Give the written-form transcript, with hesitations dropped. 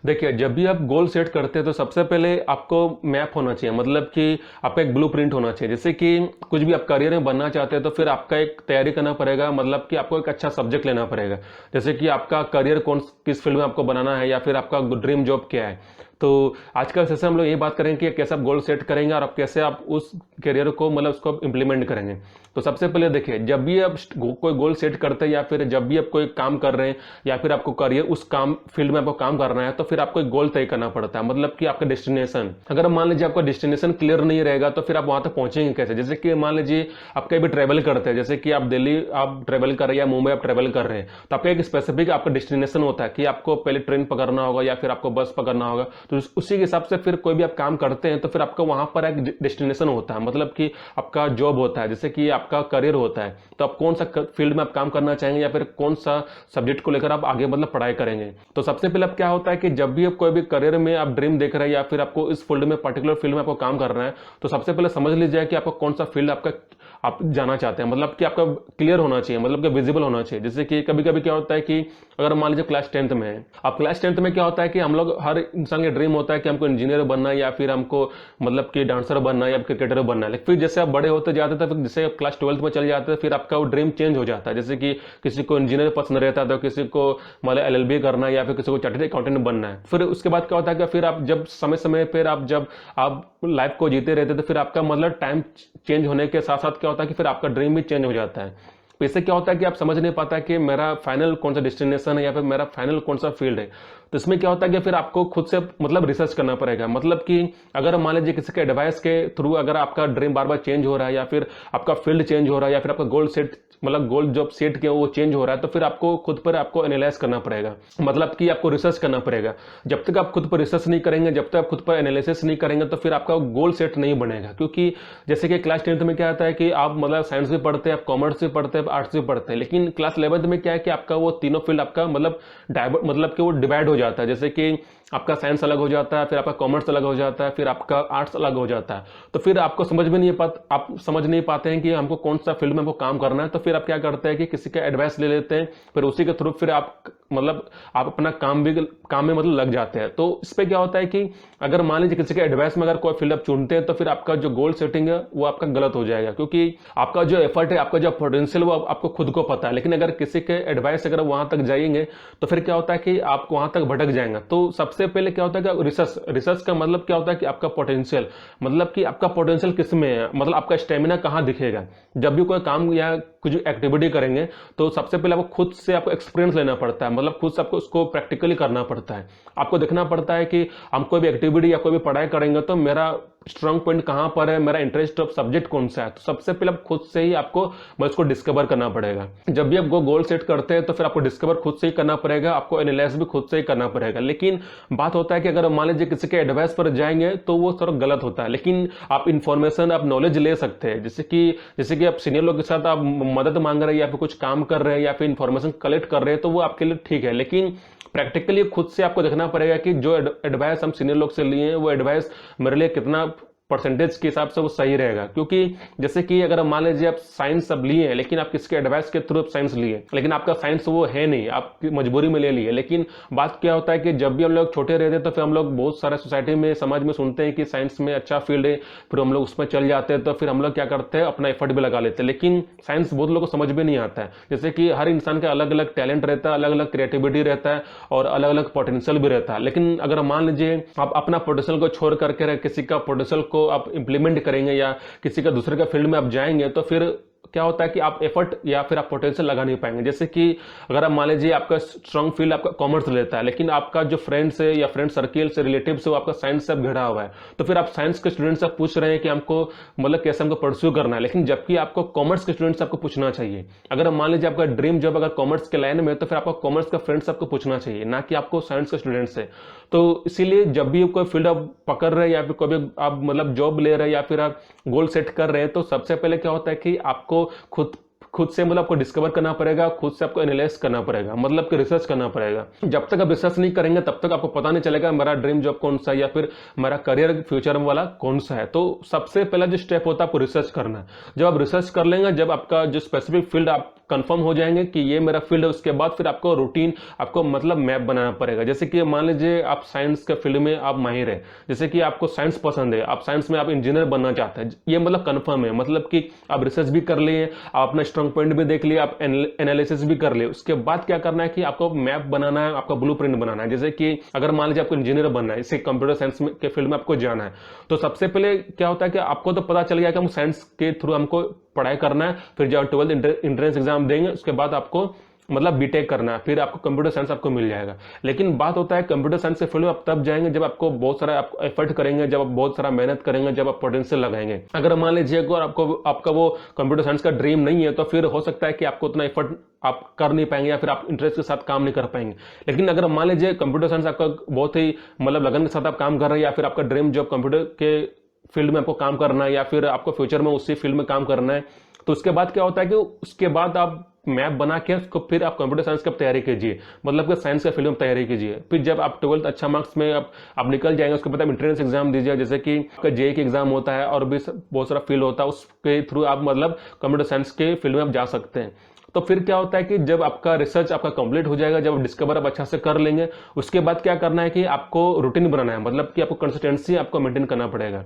देखिए, जब भी आप गोल सेट करते हैं तो सबसे पहले आपको मैप होना चाहिए, मतलब कि आपका एक ब्लूप्रिंट होना चाहिए। जैसे कि कुछ भी आप करियर में बनना चाहते हैं तो फिर आपका एक तैयारी करना पड़ेगा, मतलब कि आपको एक अच्छा सब्जेक्ट लेना पड़ेगा। जैसे कि आपका करियर कौन किस फील्ड में आपको बनाना है, या फिर आपका ड्रीम जॉब क्या है। तो आज का सेशन हम लोग ये बात करेंगे कि कैसे आप गोल सेट करेंगे और आप कैसे आप उस करियर को, मतलब उसको इम्प्लीमेंट करेंगे। तो सबसे पहले देखिए, जब भी आप कोई गोल सेट करते हैं या फिर जब भी आप कोई काम कर रहे हैं या फिर आपको करियर उस काम फील्ड में आपको काम करना है, तो फिर आपको एक गोल तय करना पड़ता है, मतलब कि आपका डेस्टिनेशन। अगर मान लीजिए आपका डेस्टिनेशन क्लियर नहीं रहेगा तो फिर आप वहां तक पहुंचेंगे कैसे। जैसे कि मान लीजिए आप कहीं भी ट्रेवल करते हैं, जैसे कि आप दिल्ली आप ट्रेवल कर रहे हैं या मुंबई आप ट्रेवल कर रहे हैं, तो आपका एक स्पेसिफिक आपका डेस्टिनेशन होता है कि आपको पहले ट्रेन पकड़ना होगा या फिर आपको बस पकड़ना होगा। तो उसी के हिसाब से फिर कोई भी आप काम करते हैं तो फिर आपका वहां पर एक डेस्टिनेशन होता है, मतलब कि आपका जॉब होता है, जैसे कि आपका करियर होता है। तो आप कौन सा फील्ड में आप काम करना चाहेंगे या फिर कौन सा सब्जेक्ट को लेकर आप आगे मतलब पढ़ाई करेंगे। तो सबसे पहले अब क्या होता है कि जब भी आप कोई भी करियर में आप ड्रीम देख रहे हैं या फिर आपको इस फील्ड में पर्टिकुलर फील्ड में आपको काम करना है, तो सबसे पहले समझ लीजिए कि आपको कौन सा फील्ड आपका आप जाना चाहते हैं, मतलब कि आपका क्लियर होना चाहिए, मतलब कि विजिबल होना चाहिए। जैसे कि कभी कभी क्या होता है कि अगर मान लीजिए क्लास 10th में है, अब क्लास 10th में क्या होता है कि हम लोग, हर इंसान का ड्रीम होता है कि हमको इंजीनियर बनना है या फिर हमको मतलब कि डांसर बनना है या क्रिकेटर बनना है। लेकिन फिर जैसे आप बड़े होते जाते थे, फिर जैसे आप क्लास 12th में चले जाते हैं, फिर आपका वो ड्रीम चेंज हो जाता है। जैसे कि किसी को इंजीनियर पसंद रहता है, तो किसी को मतलब LLB करना है या फिर किसी को चार्टर्ड अकाउंटेंट बनना है। फिर उसके बाद क्या होता है कि फिर आप जब समय समय पर आप जब आप लाइफ को जीते रहते, तो फिर आपका मतलब टाइम चेंज होने के साथ साथ क्या होता है कि फिर आपका ड्रीम भी चेंज हो जाता है। तो इससे क्या होता है कि आप समझ नहीं पाता कि मेरा फाइनल कौन सा डेस्टिनेशन है या फिर मेरा फाइनल कौन सा फील्ड है। तो इसमें क्या होता है कि फिर आपको खुद से मतलब रिसर्च करना पड़ेगा, मतलब कि अगर मान लीजिए किसी के एडवाइस के थ्रू अगर आपका ड्रीम बार बार चेंज हो रहा है या फिर आपका फील्ड चेंज हो रहा है या फिर आपका गोल सेट, मतलब गोल जॉब सेट किया वो चेंज हो रहा है, तो फिर आपको खुद पर आपको एनालाइज करना पड़ेगा, मतलब कि आपको रिसर्च करना पड़ेगा। जब तक आप खुद पर रिसर्च नहीं करेंगे, जब तक आप खुद पर एनालिसिस नहीं करेंगे, तो फिर आपका गोल सेट नहीं बनेगा। क्योंकि जैसे कि क्लास 10th में क्या आता है कि आप मतलब साइंस भी पढ़ते हैं, आप कॉमर्स भी पढ़ते हैं, आर्ट्स भी पढ़ते हैं, लेकिन क्लास 11th में क्या है कि आपका वो तीनों फील्ड आपका मतलब कि वो डिवाइड हो जाता है। जैसे कि आपका साइंस अलग हो जाता है, फिर आपका कॉमर्स अलग हो जाता है, फिर आपका आर्ट्स अलग हो जाता है। तो फिर आपको समझ में नहीं पाता, आप समझ नहीं पाते हैं कि हमको कौन सा फील्ड में हमको काम करना है। तो फिर आप क्या करते हैं कि किसी का एडवाइस ले लेते हैं, फिर उसी के थ्रू फिर आप मतलब आप अपना काम में मतलब लग जाते हैं। तो इस पे क्या होता है कि अगर मान लीजिए किसी के एडवाइस में अगर कोई फील्ड आप चुनते हैं, तो फिर आपका जो गोल सेटिंग है वो आपका गलत हो जाएगा, क्योंकि आपका जो एफर्ट है, आपका जो पोटेंशियल वो आपको खुद को पता है। लेकिन अगर किसी के एडवाइस अगर वहां तक जाएंगे तो फिर क्या होता है कि आप वहां तक भटक जाएंगे। तो सबसे पहले क्या होता है कि रिसर्च का मतलब क्या होता है कि आपका पोटेंशियल, मतलब कि आपका पोटेंशियल किस में है, मतलब आपका स्टेमिना कहां दिखेगा। जब भी कोई काम या कुछ एक्टिविटी करेंगे तो सबसे पहले आपको खुद से आपको एक्सपीरियंस लेना पड़ता है, मतलब खुद से आपको उसको प्रैक्टिकली करना पड़ता है। आपको देखना पड़ता है कि हम कोई भी एक्टिविटी या कोई भी पढ़ाई करेंगे तो मेरा स्ट्रांग पॉइंट कहां पर है, मेरा इंटरेस्ट ऑफ सब्जेक्ट कौन सा है। तो सबसे पहले आप खुद से ही आपको उसको डिस्कवर करना पड़ेगा। जब भी आप गोल सेट करते हैं तो फिर आपको डिस्कवर खुद से ही करना पड़ेगा, आपको एनालाइज भी खुद से ही करना पड़ेगा। लेकिन बात होता है कि अगर मान लीजिए किसी के एडवाइस पर जाएंगे तो वो थोड़ा गलत होता है, लेकिन आप इंफॉर्मेशन आप नॉलेज ले सकते हैं। जैसे कि आप सीनियर लोग के साथ आप मदद मांग रहे हैं या फिर कुछ काम कर रहे हैं या फिर इंफॉर्मेशन कलेक्ट कर रहे हैं, तो वो आपके लिए ठीक है। लेकिन प्रैक्टिकली खुद से आपको देखना पड़ेगा कि जो एडवाइस हम सीनियर लोग से लिए हैं वो एडवाइस मेरे लिए कितना परसेंटेज के हिसाब से वो सही रहेगा। क्योंकि जैसे कि अगर मान लीजिए आप साइंस सब लिए हैं, लेकिन आप किसके एडवाइस के थ्रू साइंस लिए, लेकिन आपका साइंस वो है नहीं, आप मजबूरी में ले लिए। लेकिन बात क्या होता है कि जब भी हम लोग छोटे रहते हैं तो फिर हम लोग बहुत सारा सोसाइटी में, समाज में सुनते हैं कि साइंस में अच्छा फील्ड है, फिर हम लोग उसमें चल जाते हैं। तो फिर हम लोग क्या करते हैं, अपना एफर्ट भी लगा लेते हैं, लेकिन साइंस बहुत लोगों को समझ में नहीं आता है। जैसे कि हर इंसान का अलग अलग टैलेंट रहता है, अलग अलग क्रिएटिविटी रहता है और अलग अलग पोटेंशियल भी रहता है। लेकिन अगर मान लीजिए आप अपना पोटेंशियल को छोड़ करके किसी का पोटेंशियल को आप इंप्लीमेंट करेंगे या किसी का दूसरे का फील्ड में आप जाएंगे, तो फिर क्या होता है कि आप एफर्ट या फिर आप पोटेंशियल लगा नहीं पाएंगे। जैसे कि अगर आप मान लीजिए आपका स्ट्रांग फील्ड आपका कॉमर्स लेता है, लेकिन आपका जो फ्रेंड्स है या फ्रेंड सर्किल से रिलेटिव से वो आपका साइंस से घिरा हुआ है, तो फिर आप साइंस के स्टूडेंट से पूछ रहे हैं कि हमको मतलब कैसे हमको परस्यू करना है। लेकिन जबकि आपको कॉमर्स के स्टूडेंट से आपको पूछना चाहिए। अगर मान लीजिए आपका ड्रीम जॉब अगर कॉमर्स के लाइन में है, तो फिर आपको कॉमर्स का फ्रेंड से आपको पूछना चाहिए, ना कि आपको साइंस के स्टूडेंट से। तो इसीलिए जब भी कोई फील्ड आप पकड़ रहे हैं या फिर कोई भी आप मतलब जॉब ले रहे हैं या फिर आप गोल सेट कर रहे हैं, तो सबसे पहले क्या होता है कि आपको खुद से मतलब आपको डिस्कवर करना पड़ेगा, खुद से आपको एनालाइज करना पड़ेगा, मतलब कि रिसर्च करना पड़ेगा। जब तक आप रिसर्च नहीं करेंगे तब तक आपको पता नहीं चलेगा मेरा ड्रीम जॉब कौन सा है या फिर मेरा करियर फ्यूचर वाला कौन सा है। तो सबसे पहला जो स्टेप होता है आपको रिसर्च करना है। जब आप रिसर्च कर लेंगे, जब आपका जो स्पेसिफिक फील्ड आप कंफर्म हो जाएंगे कि ये मेरा फील्ड है, उसके बाद फिर आपको रूटीन, आपको मतलब मैप बनाना पड़ेगा। जैसे कि मान लीजिए आप साइंस के फील्ड में आप माहिर है, जैसे कि आपको साइंस पसंद है, आप साइंस में आप इंजीनियर बनना चाहते हैं, ये मतलब कंफर्म है, मतलब कि आप रिसर्च भी कर लिए, आप अपना स्ट्रांग पॉइंट भी देख लिए, आप एनालिसिस भी कर लिए। उसके बाद क्या करना है कि आपको मैप बनाना है, आपका ब्लूप्रिंट बनाना है। जैसे कि अगर मान लीजिए आपको इंजीनियर बनना है, इसे कंप्यूटर साइंस के फील्ड में आपको जाना है, तो सबसे पहले क्या होता है कि आपको तो पता चल गया कि हम साइंस के थ्रू हमको पढ़ाई करना है, फिर जब 12th एंट्रेंस एग्जाम देंगे उसके बाद आपको मतलब बीटेक करना है, फिर आपको कंप्यूटर साइंस आपको मिल जाएगा। लेकिन बात होता है कंप्यूटर साइंस के फील्ड में आप तब जाएंगे जब आपको बहुत सारा आप एफर्ट करेंगे, जब आप बहुत सारा मेहनत करेंगे, जब आप पोटेंशियल लगाएंगे। अगर मान लीजिए अगर आपको आपका वो कंप्यूटर साइंस का ड्रीम नहीं है तो फिर हो सकता है कि आपको उतना एफर्ट आप कर नहीं पाएंगे या फिर आप इंटरेस्ट के साथ काम नहीं कर पाएंगे। लेकिन अगर मान लीजिए कंप्यूटर साइंस आपका बहुत ही मतलब लगन के साथ आप काम कर रहे हैं, या फिर आपका ड्रीम जॉब कंप्यूटर के फील्ड में आपको काम करना है, या फिर आपको फ्यूचर में उसी फील्ड में काम करना है, तो उसके बाद क्या होता है कि उसके बाद आप मैप बना के उसको फिर आप कंप्यूटर साइंस की तैयारी कीजिए, मतलब कि साइंस के फील्ड में तैयारी कीजिए। फिर जब आप 12th अच्छा मार्क्स में आप निकल जाएंगे, उसके बाद आप एंट्रेंस एग्जाम दीजिए, जैसे कि आपका जेईई का एग्जाम होता है और भी बहुत सारा फील्ड होता है, उसके थ्रू आप मतलब कंप्यूटर साइंस के फील्ड में आप जा सकते हैं। तो फिर क्या होता है कि जब आपका रिसर्च आपका कंप्लीट हो जाएगा, जब डिस्कवर आप अच्छा से कर लेंगे, उसके बाद क्या करना है कि आपको रूटीन बनाना है, मतलब कि आपको कंसिस्टेंसी आपको मेंटेन करना पड़ेगा।